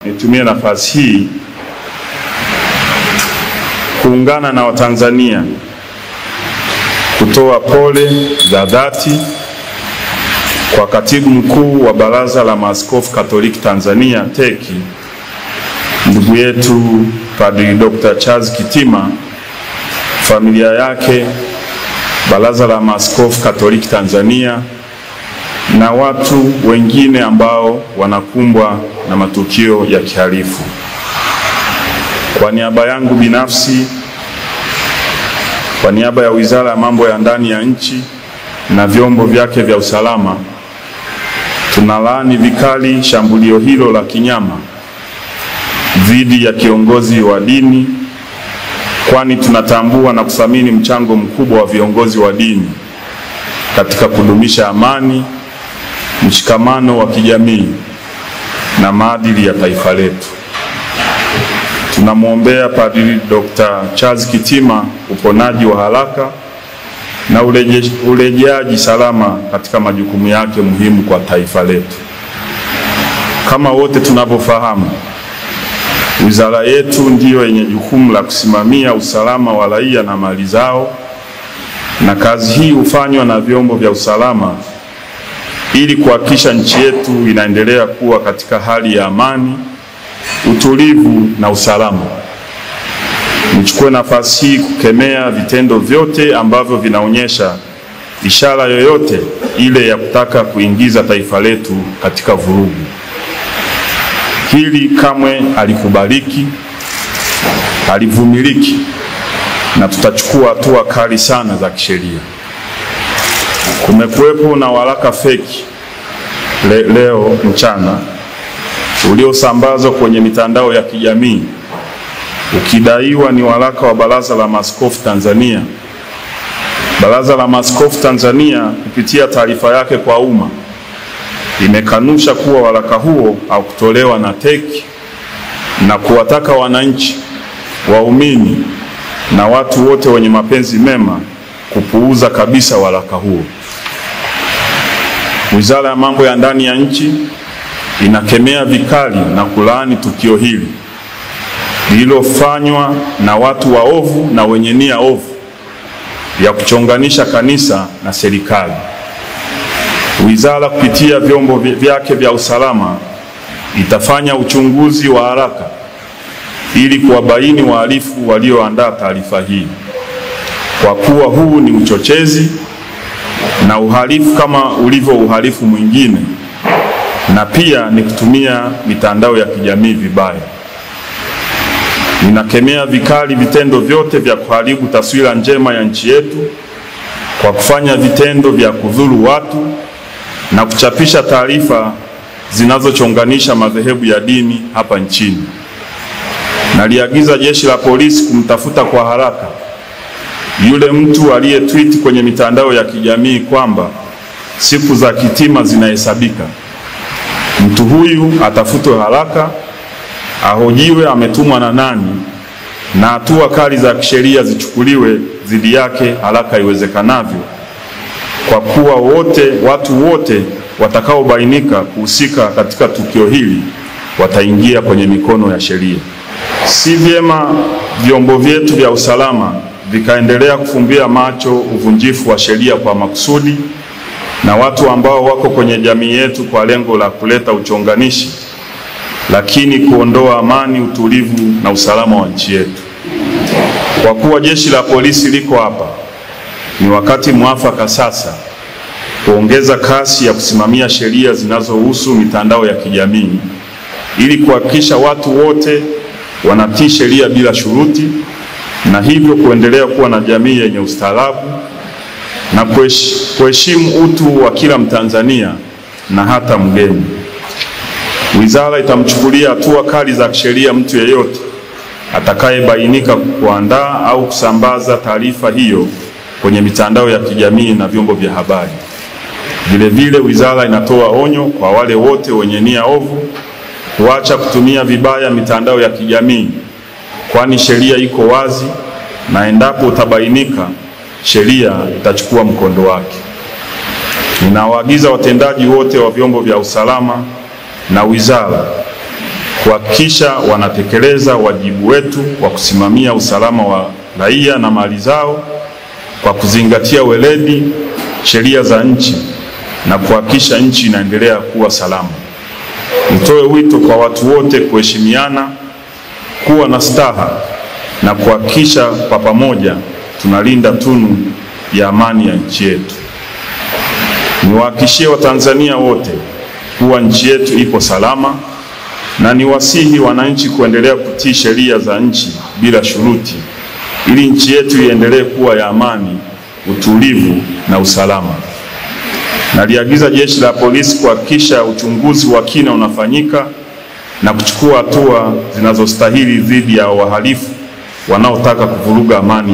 nitumie nafasi hii kuungana na Watanzania kutoa pole za dhati kwa Katibu Mkuu wa Baraza la Maaskofu Katoliki Tanzania TEC, ndugu yetu Padri Dr. Charles Kitima, familia yake, Baraza la Maaskofu Katoliki Tanzania na watu wengine ambao wanakumbwa na matukio ya kihalifu. Kwa niaba yangu binafsi, kwa niaba ya Wizara ya Mambo ya Ndani ya Nchi na vyombo vyake vya usalama, tunalaani vikali shambulio hilo la kinyama dhidi ya kiongozi wa dini, kwani tunatambua na kuthamini mchango mkubwa wa viongozi wa dini katika kudumisha amani, mshikamano wa kijamii na maadili ya taifa letu. Tunamwombea Padri Dr. Charles Kitima uponaji wa haraka na urejeaji salama katika majukumu yake muhimu kwa taifa letu. Kama wote tunavyofahamu, wizara yetu ndiyo yenye jukumu la kusimamia usalama wa raia na mali zao, na kazi hii hufanywa na vyombo vya usalama ili kuhakikisha nchi yetu inaendelea kuwa katika hali ya amani, utulivu na usalama. Nichukue nafasi hii kukemea vitendo vyote ambavyo vinaonyesha ishara yoyote ile ya kutaka kuingiza taifa letu katika vurugu. Hili kamwe halikubaliki, halivumiliki, na tutachukua hatua kali sana za kisheria. Kumekuwepo na waraka feki leo mchana uliosambazwa kwenye mitandao ya kijamii ukidaiwa ni waraka wa Baraza la Maaskofu Tanzania. Baraza la Maaskofu Tanzania kupitia taarifa yake kwa umma imekanusha kuwa waraka huo haukutolewa na TEC na kuwataka wananchi, waumini na watu wote wenye mapenzi mema kupuuza kabisa waraka huo. Wizara ya Mambo ya Ndani ya Nchi inakemea vikali na kulaani tukio hili lililofanywa na watu waovu na wenye nia ovu ya kuchonganisha kanisa na serikali. Wizara kupitia vyombo vyake vya usalama itafanya uchunguzi wa haraka ili kuwabaini wahalifu walioandaa taarifa hii, kwa kuwa huu ni uchochezi na uhalifu kama ulivyo uhalifu mwingine, na pia ni kutumia mitandao ya kijamii vibaya. Ninakemea vikali vitendo vyote vya kuharibu taswira njema ya nchi yetu kwa kufanya vitendo vya kudhuru watu na kuchapisha taarifa zinazochonganisha madhehebu ya dini hapa nchini. Naliagiza Jeshi la Polisi kumtafuta kwa haraka yule mtu aliyetweet kwenye mitandao ya kijamii kwamba siku za Kitima zinahesabika. Mtu huyu atafutwe haraka, ahojiwe ametumwa na nani, na hatua kali za kisheria zichukuliwe dhidi yake haraka iwezekanavyo, kwa kuwa watu wote watakaobainika kuhusika katika tukio hili wataingia kwenye mikono ya sheria. Si vyema vyombo vyetu vya usalama vikaendelea kufumbia macho uvunjifu wa sheria kwa makusudi na watu ambao wako kwenye jamii yetu kwa lengo la kuleta uchonganishi, lakini kuondoa amani, utulivu na usalama wa nchi yetu. Kwa kuwa Jeshi la Polisi liko hapa, ni wakati mwafaka sasa kuongeza kasi ya kusimamia sheria zinazohusu mitandao ya kijamii ili kuhakikisha watu wote wanatii sheria bila shuruti, na hivyo kuendelea kuwa na jamii yenye ustaarabu na kuheshimu utu wa kila Mtanzania na hata mgeni. Wizara itamchukulia hatua kali za kisheria mtu yeyote atakayebainika kuandaa au kusambaza taarifa hiyo kwenye mitandao ya kijamii na vyombo vya habari. Vile wizara inatoa onyo kwa wale wote wenye nia ovu kuacha kutumia vibaya mitandao ya kijamii, kwani sheria iko wazi na endapo utabainika, sheria itachukua mkondo wake. Ninawaagiza watendaji wote wa vyombo vya usalama na wizara kuhakikisha wanatekeleza wajibu wetu wa kusimamia usalama wa raia na mali zao kwa kuzingatia weledi, sheria za nchi na kuhakikisha nchi inaendelea kuwa salama. Nitoe wito kwa watu wote kuheshimiana, kuwa na staha na kuhakikisha kwa pamoja tunalinda tunu ya amani ya nchi yetu. Niwahakikishie Watanzania wote kuwa nchi yetu iko salama, na niwasihi wananchi kuendelea kutii sheria za nchi bila shuruti ili nchi yetu iendelee kuwa ya amani, utulivu na usalama. Naliagiza Jeshi la Polisi kuhakikisha uchunguzi wa kina unafanyika na kuchukua hatua zinazostahili dhidi ya wahalifu wanaotaka kuvuruga amani